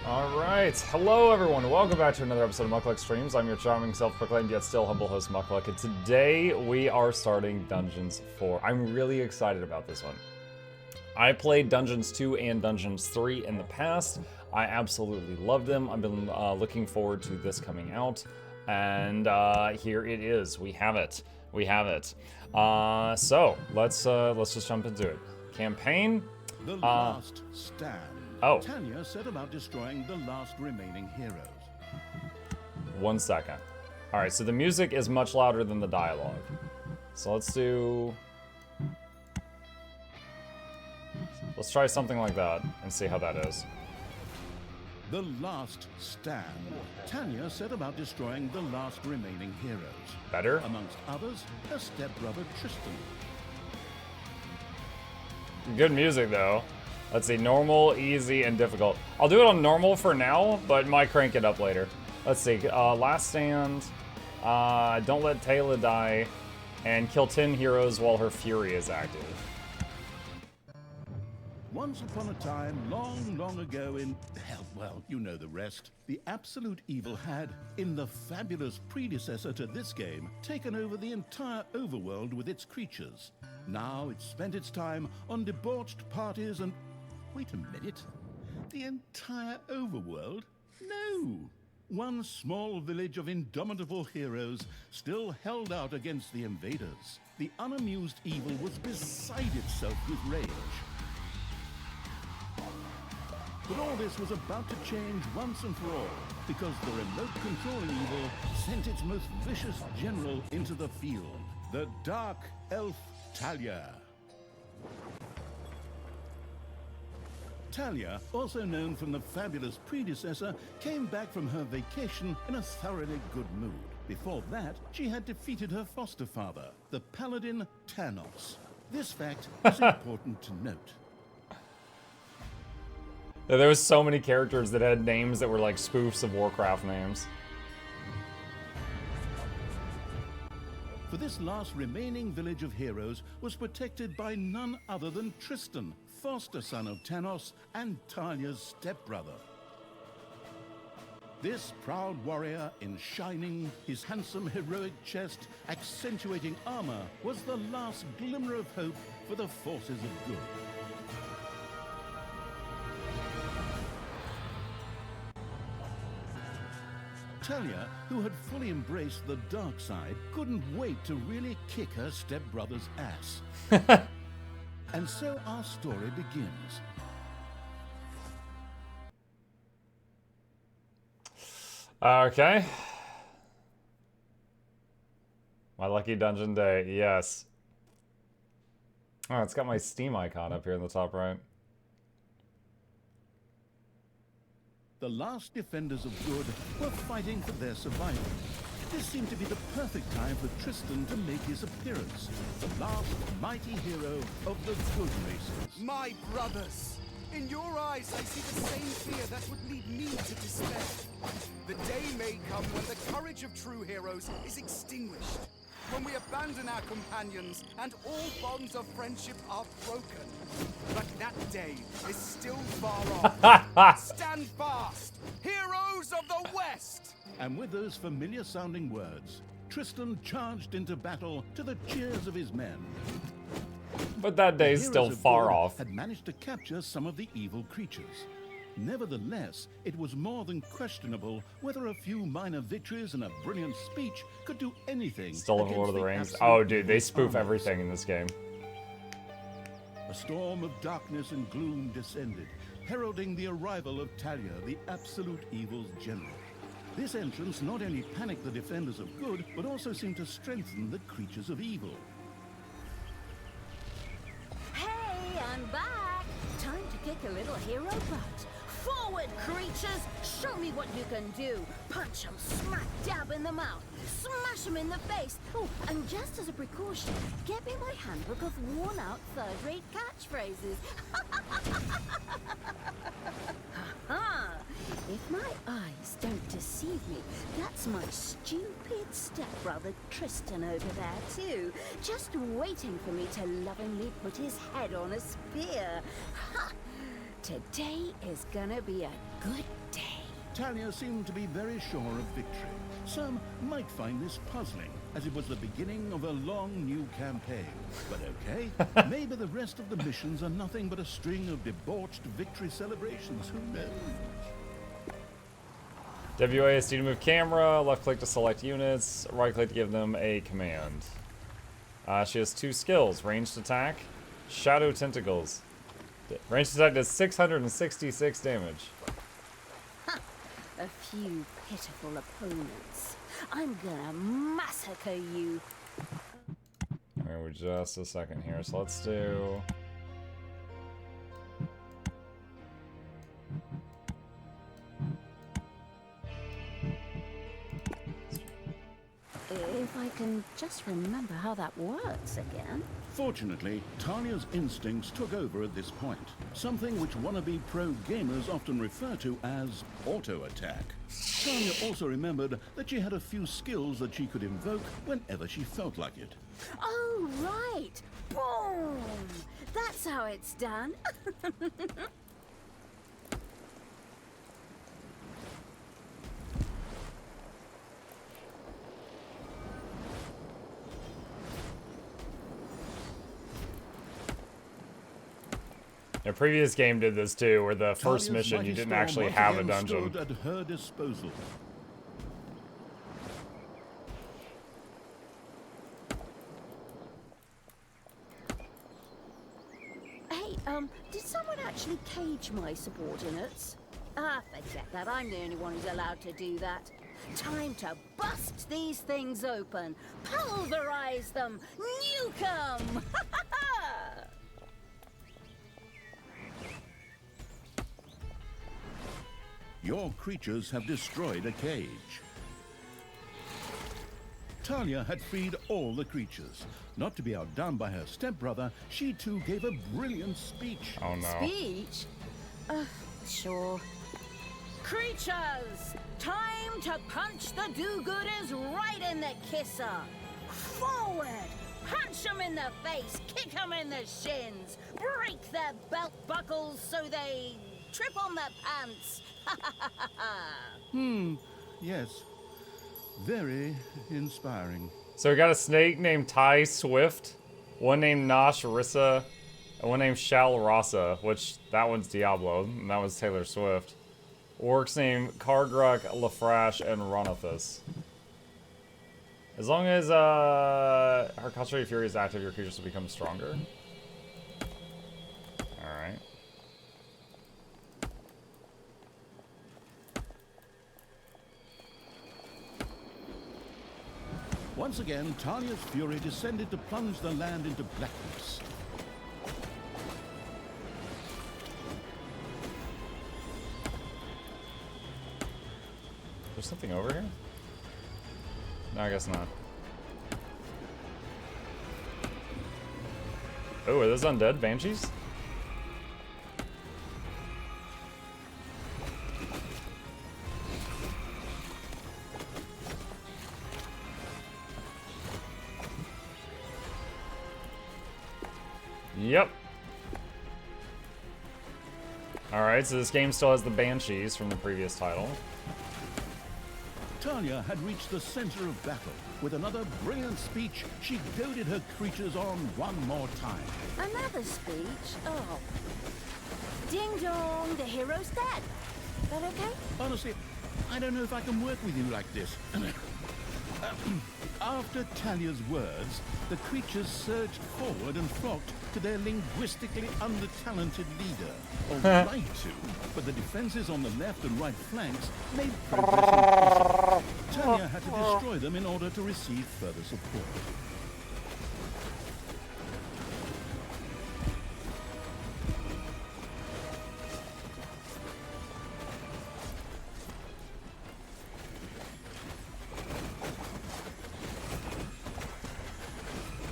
Alright, hello everyone, welcome back to another episode of Mukluk Streams. I'm your charming, self-proclaimed, yet still humble host, Mukluk, and today we are starting Dungeons 4. I'm really excited about this one. I played Dungeons 2 and Dungeons 3 in the past. I absolutely loved them. I've been looking forward to this coming out, and here it is. We have it. We have it. So, let's just jump into it. Campaign. The Last Stand. Oh. Tanya set about destroying the last remaining heroes. 1 second. Alright, so the music is much louder than the dialogue. So let's try something like that and see how that is. The Last Stand. Tanya set about destroying the last remaining heroes. Better? Amongst others, her stepbrother Tristan. Good music though. Let's see, normal, easy, and difficult. I'll do it on normal for now, but might crank it up later. Let's see, Last Stand, Don't Let Taylor Die, and kill 10 heroes while her fury is active. Once upon a time, long, long ago in, well, you know the rest, the absolute evil had, in the fabulous predecessor to this game, taken over the entire overworld with its creatures. Now it's spent its time on debauched parties and... Wait a minute. The entire overworld? No! One small village of indomitable heroes still held out against the invaders. The unamused evil was beside itself with rage. But all this was about to change once and for all, because the remote controlling evil sent its most vicious general into the field, the Dark Elf Talia. Talia, also known from the fabulous predecessor, came back from her vacation in a thoroughly good mood. Before that, she had defeated her foster father, the paladin Tanos. This fact is important to note. There was so many characters that had names that were like spoofs of Warcraft names. For this last remaining village of heroes was protected by none other than Tristan, foster son of Tanos and Talia's stepbrother. This proud warrior in shining, his handsome heroic chest accentuating armor, was the last glimmer of hope for the forces of good. Talia, who had fully embraced the dark side, couldn't wait to really kick her stepbrother's ass. And so our story begins. Okay. My lucky dungeon day, yes. Oh, it's got my Steam icon up here in the top right. The last defenders of good were fighting for their survival. This seemed to be the perfect time for Tristan to make his appearance, the last mighty hero of the good races. My brothers! In your eyes, I see the same fear that would lead me to despair. The day may come when the courage of true heroes is extinguished, when we abandon our companions and all bonds of friendship are broken. But that day is still far off. Stand fast, heroes of the West! And with those familiar-sounding words, Tristan charged into battle to the cheers of his men. But that day's The still heroes of far good off. had managed to capture some of the evil creatures. Nevertheless, it was more than questionable whether a few minor victories and a brilliant speech could do anything. Still in against Lord of the the Rings. absolute Oh, dude, they evil spoof armies. everything in this game. A storm of darkness and gloom descended, heralding the arrival of Talia, the absolute evil's general. This entrance not only panicked the defenders of good, but also seemed to strengthen the creatures of evil. Hey, I'm back! Time to kick a little hero butt. Forward, creatures! Show me what you can do! Punch 'em smack dab in the mouth! Smash 'em in the face! Oh, and just as a precaution, get me my handbook of worn-out third-rate catchphrases. Ha-ha! If my eyes don't deceive me, that's my stupid stepbrother Tristan over there too, just waiting for me to lovingly put his head on a spear. Ha! Today is gonna be a good day. Talia seemed to be very sure of victory. Some might find this puzzling, as it was the beginning of a long new campaign. But okay, maybe the rest of the missions are nothing but a string of debauched victory celebrations. Who knows? WASD to move camera, left click to select units, right click to give them a command. She has 2 skills, ranged attack, shadow tentacles. Ranged attack does 666 damage. A few pitiful opponents. I'm gonna massacre you. Alright, we're just a second here, so let's do... If I can just remember how that works again. Fortunately, Talia's instincts took over at this point, something which wannabe pro gamers often refer to as auto-attack. Talia also remembered that she had a few skills that she could invoke whenever she felt like it. Oh, right. Boom! That's how it's done. A previous game did this too, where the first Talia's mission mighty you didn't storm actually once have a again dungeon. stood at her disposal. Hey, did someone actually cage my subordinates? Ah, forget that. I'm the only one who's allowed to do that. Time to bust these things open, pulverize them, nuke them! Your creatures have destroyed a cage. Talia had freed all the creatures. Not to be outdone by her stepbrother, she too gave a brilliant speech. Oh no. Speech? Sure. Creatures! Time to punch the do-gooders right in the kisser! Forward! Punch them in the face, kick them in the shins, break their belt buckles so they trip on their pants! Yes, very inspiring. So we got a snake named Ty Swift, one named Nosh Rissa, and one named Shal Rasa, which that one's Diablo, and that was Taylor Swift. Orcs named Kargruk, Lafrash, and Ronathus. As long as her Concentrated Fury is active, your creatures will become stronger. Alright. Once again, Talia's fury descended to plunge the land into blackness. There's something over here? No, I guess not. Oh, are those undead banshees? Yep. Alright, so this game still has the banshees from the previous title. Talia had reached the center of battle. With another brilliant speech, she goaded her creatures on one more time. Another speech? Oh. Ding dong, the hero's dead. That okay? Honestly, I don't know if I can work with you like this. After Talia's words, the creatures surged forward and flocked to their linguistically under-talented leader. Or tried to, but the defenses on the left and right flanks made progress impossible. Talia had to destroy them in order to receive further support.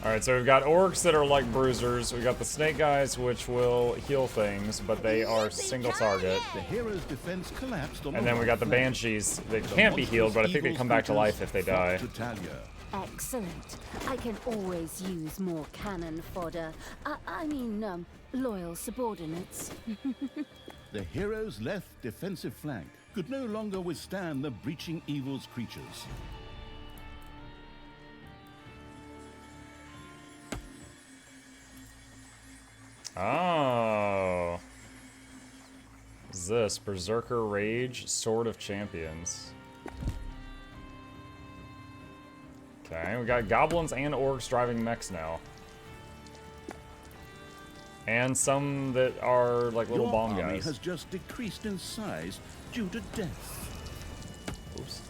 Alright, so we've got orcs that are like bruisers. We got the snake guys, which will heal things, but they are single target. The hero's defense collapsed on And then we got the banshees that can't be healed, but I think they come back to life if they die. Excellent. I can always use more cannon fodder. I mean, loyal subordinates. The hero's left defensive flank could no longer withstand the breaching evil's creatures. Oh. What is this? Berserker Rage, Sword of Champions. Okay, we got goblins and orcs driving mechs now. And some that are like little bomb Your army guys. has just decreased in size due to death. Oops.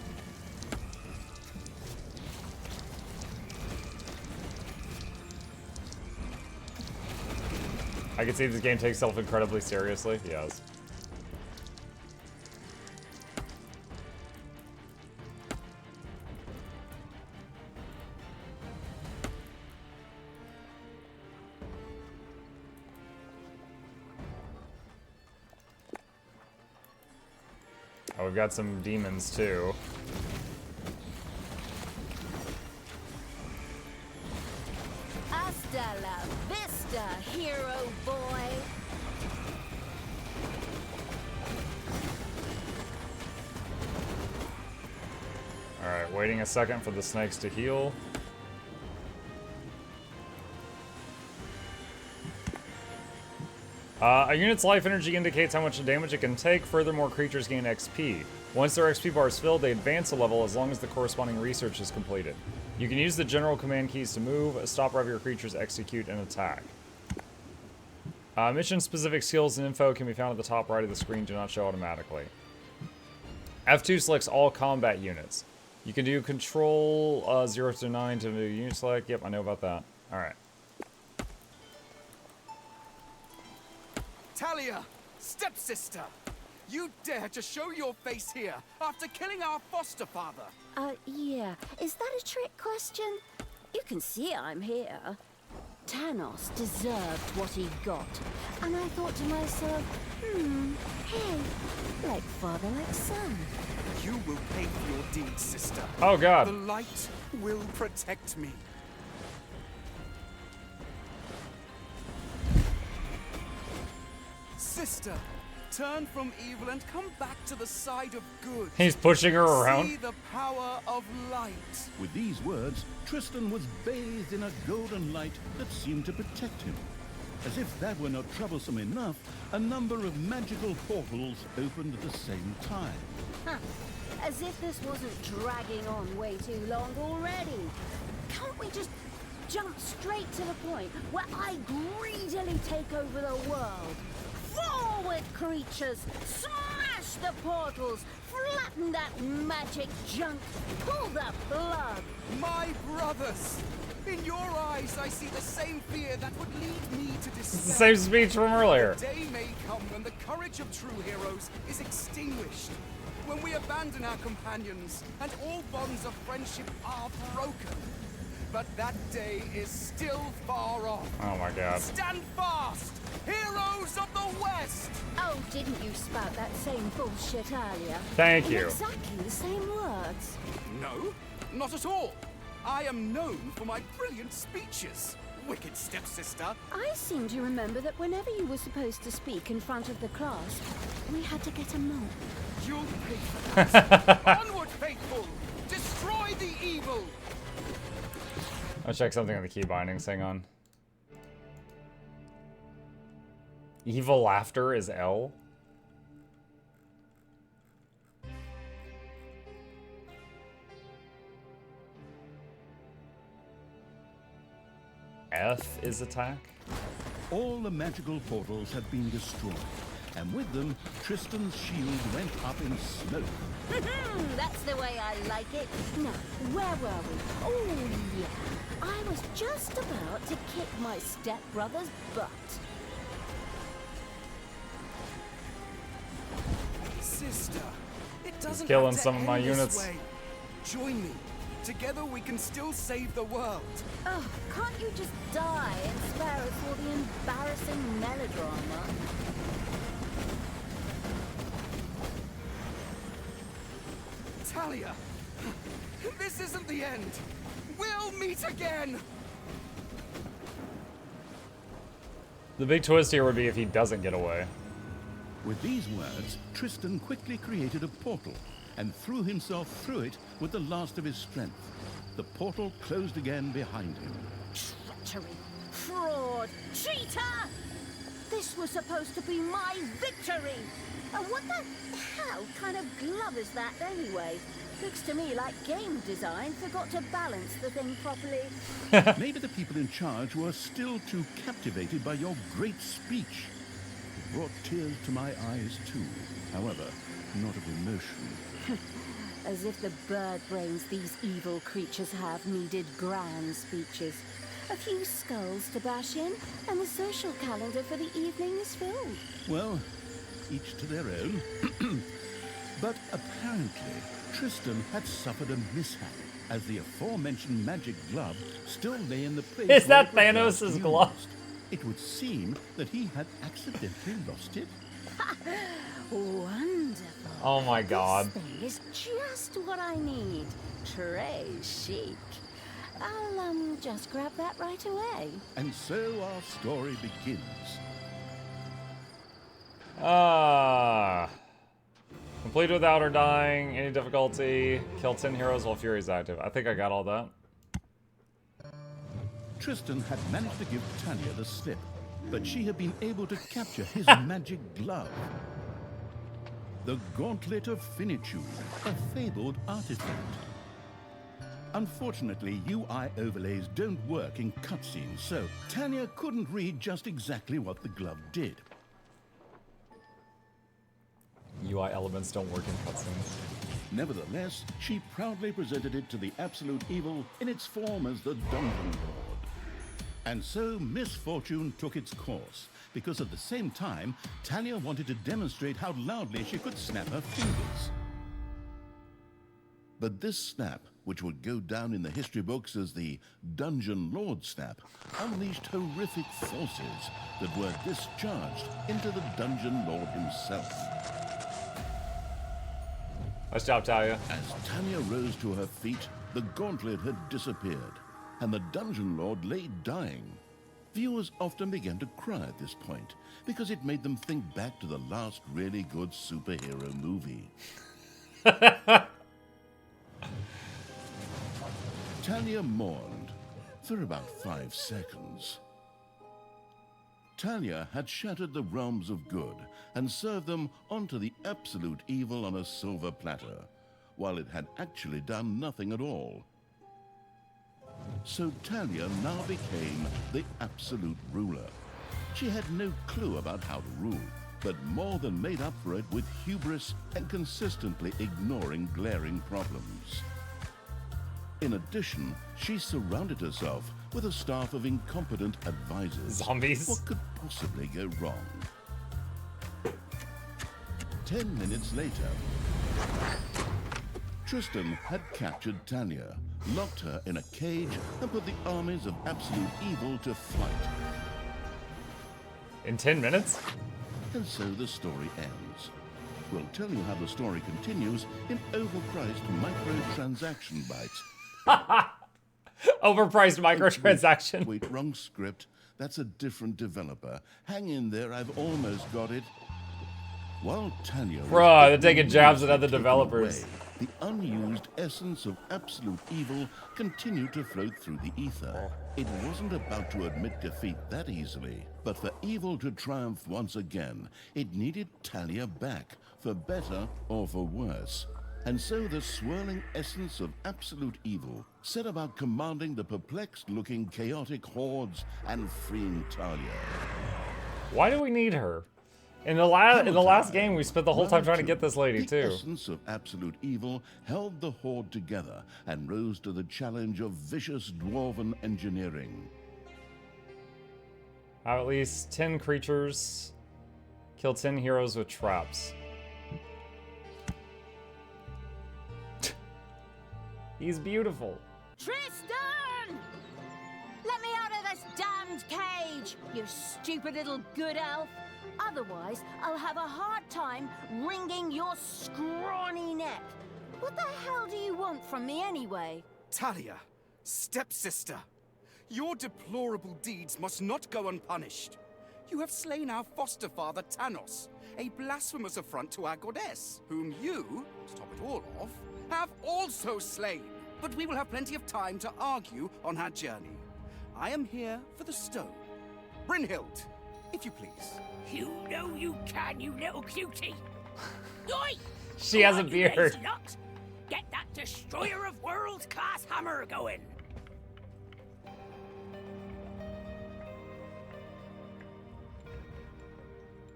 I can see this game takes itself incredibly seriously. Yes. Oh, we've got some demons too. Hasta la vista, hero boy. Alright, waiting a second for the snakes to heal. A unit's life energy indicates how much damage it can take. Furthermore, creatures gain XP. Once their XP bar is filled, they advance a level as long as the corresponding research is completed. You can use the general command keys to move, stop wherever your creatures execute, and attack. Mission-specific skills and info can be found at the top right of the screen, do not show automatically. F2 selects all combat units. You can do control 0 to 9 to move unit select. Yep, I know about that. Alright. Talia, stepsister, you dare to show your face here after killing our foster father? Yeah. Is that a trick question? You can see I'm here. Thanos deserved what he got. And I thought to myself, hey, like father, like son. You will pay for your deeds, sister. Oh, God. The light will protect me. Sister, turn from evil and come back to the side of good. He's pushing her around. See the power of light. With these words, Tristan was bathed in a golden light that seemed to protect him. As if that were not troublesome enough, a number of magical portals opened at the same time. Huh. As if this wasn't dragging on way too long already. Can't we just jump straight to the point where I greedily take over the world? Forward, creatures! Smash the portals! Flatten that magic junk! Pull the plug! My brothers! In your eyes, I see the same fear that would lead me to despair. It's the same speech from earlier. The day may come when the courage of true heroes is extinguished. When we abandon our companions and all bonds of friendship are broken. But that day is still far off. Oh my God. Stand fast! Heroes of the West! Oh, didn't you spout that same bullshit earlier? Thank In you. exactly the same words. No, not at all. I am known for my brilliant speeches. Wicked stepsister. I seem to remember that whenever you were supposed to speak in front of the class, we had to get a mark. You'll pay for that. Onward, faithful! Destroy the evil! I'll check something on the key bindings. Hang on. Evil laughter is L. F is attack. All the magical portals had been destroyed, and with them, Tristan's shield went up in smoke. That's the way I like it. Now, where were we? Oh, yeah. I was just about to kick my stepbrother's butt. Sister, it doesn't killing have to some of my end this units. way. Join me. Together we can still save the world. Oh, can't you just die and spare us all the embarrassing melodrama? Talia, this isn't the end. We'll meet again. The big twist here would be if he doesn't get away. With these words, Tristan quickly created a portal and threw himself through it with the last of his strength. The portal closed again behind him. Treachery! Fraud! Cheater! This was supposed to be my victory! What the hell kind of glove is that anyway? Looks to me like game design forgot to balance the thing properly. Maybe the people in charge were still too captivated by your great speech. It brought tears to my eyes too, however, not of emotion. As if the bird brains these evil creatures have needed grand speeches. A few skulls to bash in, and the social calendar for the evening is filled. Well, each to their own. But apparently, Tristan had suffered a mishap, as the aforementioned magic glove still lay in the place. Is that where it was Thanos' last glove? used. It would seem that he had accidentally lost it. Wonderful. Oh my god. This thing is just what I need. Très chic. I'll just grab that right away. And so our story begins. Complete without her dying. Any difficulty. Kill 10 heroes while Fury's active. I think I got all that. Tristan had managed to give Talia the slip, but she had been able to capture his magic glove. The Gauntlet of Finitude, a fabled artifact. Unfortunately, UI overlays don't work in cutscenes, so Talia couldn't read just exactly what the glove did. UI elements don't work in cutscenes. Nevertheless, she proudly presented it to the Absolute Evil in its form as the Dungeon Lord. And so misfortune took its course, because at the same time, Talia wanted to demonstrate how loudly she could snap her fingers. But this snap, which would go down in the history books as the Dungeon Lord snap, unleashed horrific forces that were discharged into the Dungeon Lord himself. Nice job, Talia. As Talia rose to her feet, the gauntlet had disappeared, and the Dungeon Lord lay dying. Viewers often began to cry at this point, because it made them think back to the last really good superhero movie. Talia mourned for about 5 seconds. Talia had shattered the realms of good and served them onto the absolute evil on a silver platter, while it had actually done nothing at all. So Talia now became the absolute ruler. She had no clue about how to rule, but more than made up for it with hubris and consistently ignoring glaring problems. In addition, she surrounded herself with a staff of incompetent advisors. Zombies. What could possibly go wrong? 10 minutes later, Tristan had captured Talia, locked her in a cage, and put the armies of absolute evil to flight. In 10 minutes? And so the story ends. We'll tell you how the story continues in overpriced microtransaction bites. Overpriced microtransaction. Wait, wrong script. That's a different developer. Hang in there, I've almost got it. While Talia was Bruh, they're taking jabs at other taken developers. away, the unused essence of absolute evil continued to float through the ether. It wasn't about to admit defeat that easily, but for evil to triumph once again, it needed Talia back, for better or for worse. And so the swirling essence of absolute evil set about commanding the perplexed-looking chaotic hordes and freeing Talia. Why do we need her? In the last game, we spent the whole time trying to get this lady, The too. essence of absolute evil held the horde together and rose to the challenge of vicious dwarven engineering. Have at least 10 creatures. Kill 10 heroes with traps. He's beautiful. Tristan! Let me out of this damned cage, you stupid little good elf. Otherwise, I'll have a hard time wringing your scrawny neck. What the hell do you want from me anyway? Talia, stepsister, your deplorable deeds must not go unpunished. You have slain our foster father Thanos, a blasphemous affront to our goddess, whom you, to top it all off, have also slain. But we will have plenty of time to argue on our journey. I am here for the stone. Brynhild, if you please. You know you can, you little cutie. Oi! She has a Come on, you beard. lazy lot. Get that destroyer of worlds class hammer going.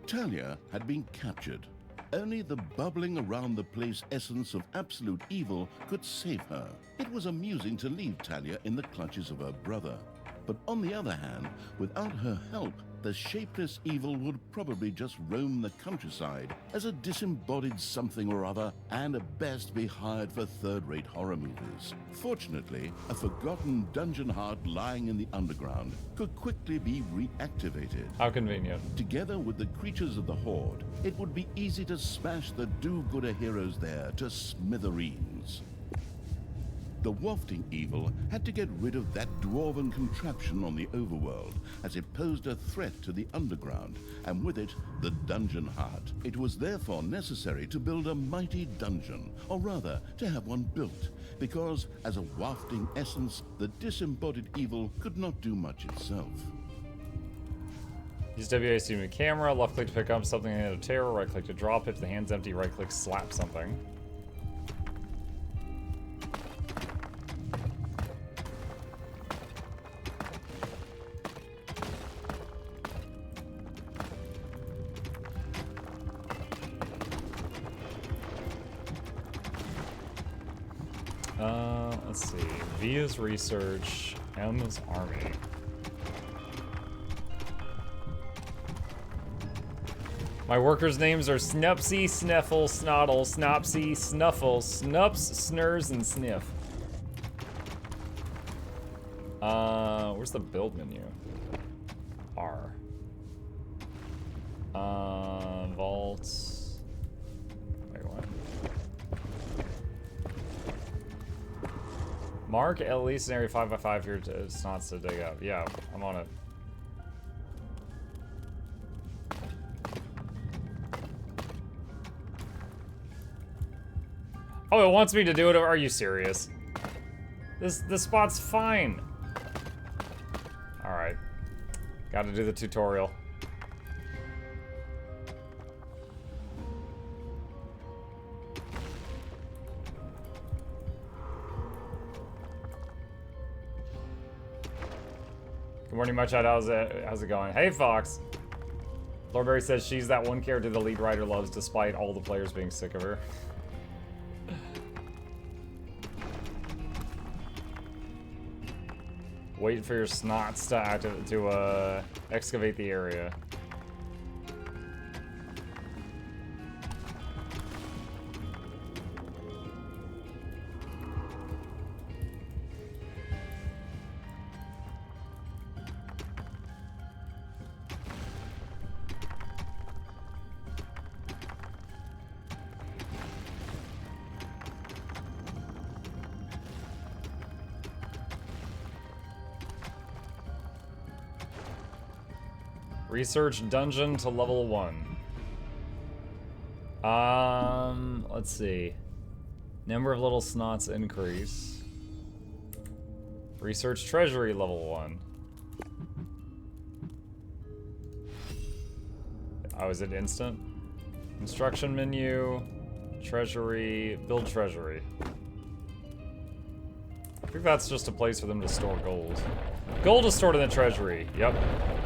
Talia had been captured. Only the bubbling around the place essence of absolute evil could save her. It was amusing to leave Talia in the clutches of her brother. But on the other hand, without her help, the shapeless evil would probably just roam the countryside as a disembodied something or other, and at best be hired for third-rate horror movies. Fortunately, a forgotten dungeon heart lying in the underground could quickly be reactivated. How convenient. Together with the creatures of the Horde, it would be easy to smash the do-gooder heroes there to smithereens. The wafting evil had to get rid of that dwarven contraption on the overworld, as it posed a threat to the underground, and with it, the dungeon heart. It was therefore necessary to build a mighty dungeon, or rather, to have one built, because as a wafting essence, the disembodied evil could not do much itself. Use WASD to move camera, left click to pick up something in a terror, right click to drop it. If the hand's empty, right click slap something. Let's see. V is research, M is army. My workers' names are Snupsy, Sniffle, Snoddle, Snopsy, Snuffle, Snups, Snurs, and Sniff. Where's the build menu? R. Vault. Wait, what? Mark at least an area 5x5 here to snots to dig up. Yeah, I'm on it. Oh, it wants me to do it. Are you serious? This spot's fine. All right, got to do the tutorial. Good morning, Muchhead. How's it going? Hey, Fox. Lordberry says she's that one character the lead writer loves despite all the players being sick of her. Wait for your snots to excavate the area. Research dungeon to level 1. Let's see. Number of little snots increase. Research treasury level 1. Oh, is it instant? Instruction menu, treasury, build treasury. I think that's just a place for them to store gold. Gold is stored in the treasury, yep.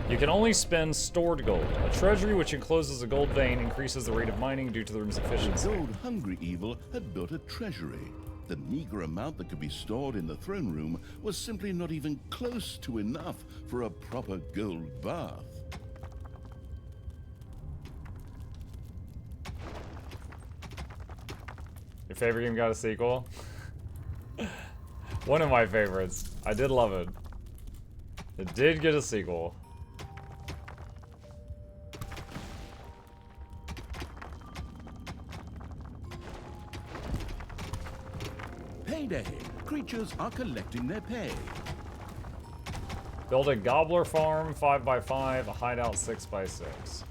You can only spend stored gold. A treasury which encloses a gold vein increases the rate of mining due to the room's efficiency. The gold-hungry evil had built a treasury. The meager amount that could be stored in the throne room was simply not even close to enough for a proper gold bath. Your favorite game got a sequel? One of my favorites. I did love it. It did get a sequel. Payday! Creatures are collecting their pay. Build a gobbler farm 5x5, a hideout 6x6.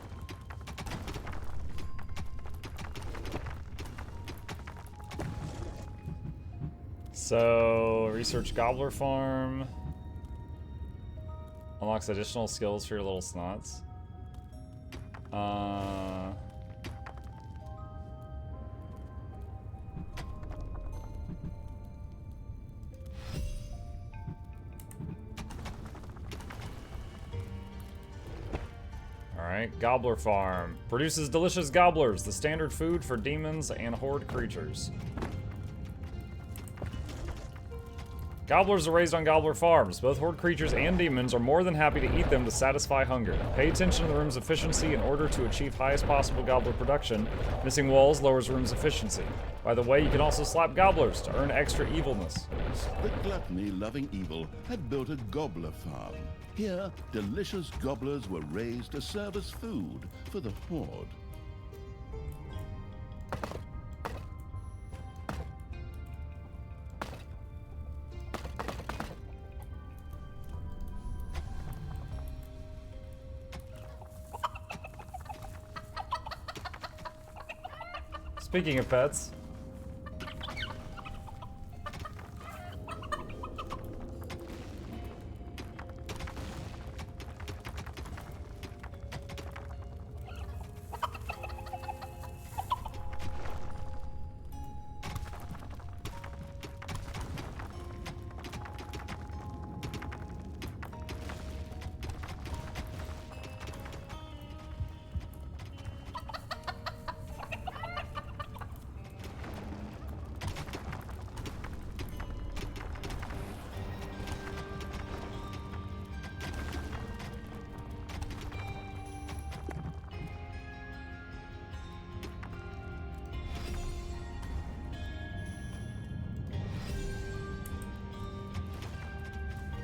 So, research gobbler farm. Unlocks additional skills for your little snots. Alright, gobbler farm. Produces delicious gobblers, the standard food for demons and horde creatures. Gobblers are raised on gobbler farms. Both horde creatures and demons are more than happy to eat them to satisfy hunger. Pay attention to the room's efficiency in order to achieve highest possible gobbler production. Missing walls lowers room's efficiency. By the way, you can also slap gobblers to earn extra evilness. The gluttony-loving evil had built a gobbler farm. Here, delicious gobblers were raised to serve as food for the horde. Speaking of pets.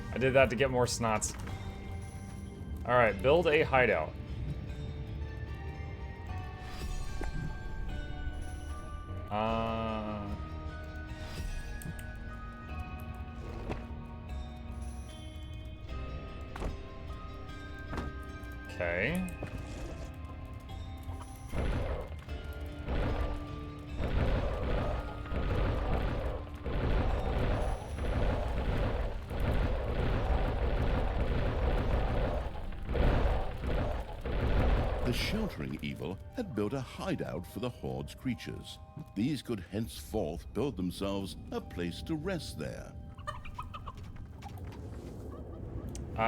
I did that to get more snots. Alright, build a hideout. Okay. The sheltering evil had built a hideout for the horde's creatures. These could henceforth build themselves a place to rest there.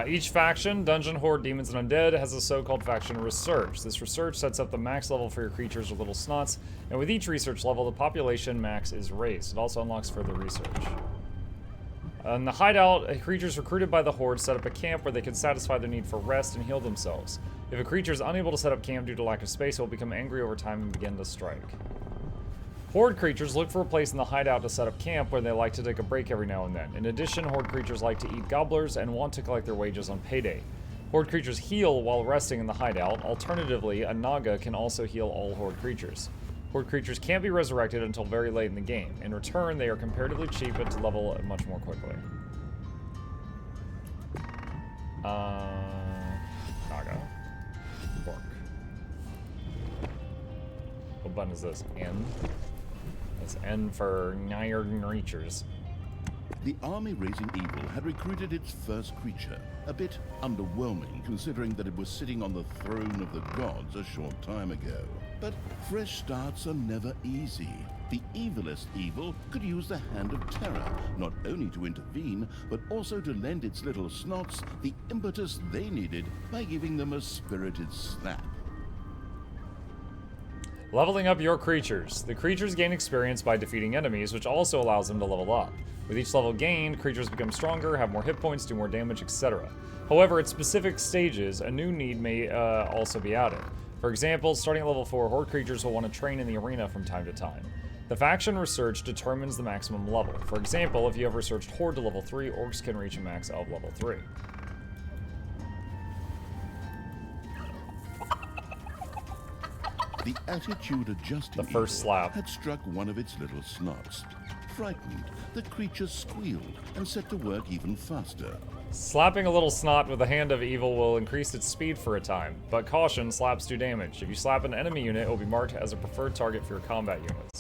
Each faction, dungeon, horde, demons, and undead, has a so-called faction research. This research sets up the max level for your creatures with little snots, and with each research level, the population max is raised. It also unlocks further research. In the hideout, creatures recruited by the horde set up a camp where they can satisfy their need for rest and heal themselves. If a creature is unable to set up camp due to lack of space, it will become angry over time and begin to strike. Horde creatures look for a place in the hideout to set up camp where they like to take a break every now and then. In addition, horde creatures like to eat gobblers and want to collect their wages on payday. Horde creatures heal while resting in the hideout. Alternatively, a Naga can also heal all horde creatures. Horde creatures can't be resurrected until very late in the game. In return, they are comparatively cheap and to level much more quickly. Naga. Bork. What button is this? N? That's N for Iron creatures. The army-raising evil had recruited its first creature, a bit underwhelming considering that it was sitting on the throne of the gods a short time ago. But fresh starts are never easy. The evilest evil could use the hand of terror, not only to intervene, but also to lend its little snots the impetus they needed by giving them a spirited slap. Leveling up your creatures. The creatures gain experience by defeating enemies, which also allows them to level up. With each level gained, creatures become stronger, have more hit points, do more damage, etc. However, at specific stages, a new need may also be added. For example, starting at level 4, horde creatures will want to train in the arena from time to time. The faction research determines the maximum level. For example, if you have researched horde to level 3, orcs can reach a max of level 3. The attitude adjusting The first evil slap. had struck one of its little snots. Frightened, the creature squealed and set to work even faster. Slapping a little snot with the hand of evil will increase its speed for a time, but caution, slaps do damage. If you slap an enemy unit, it will be marked as a preferred target for your combat units.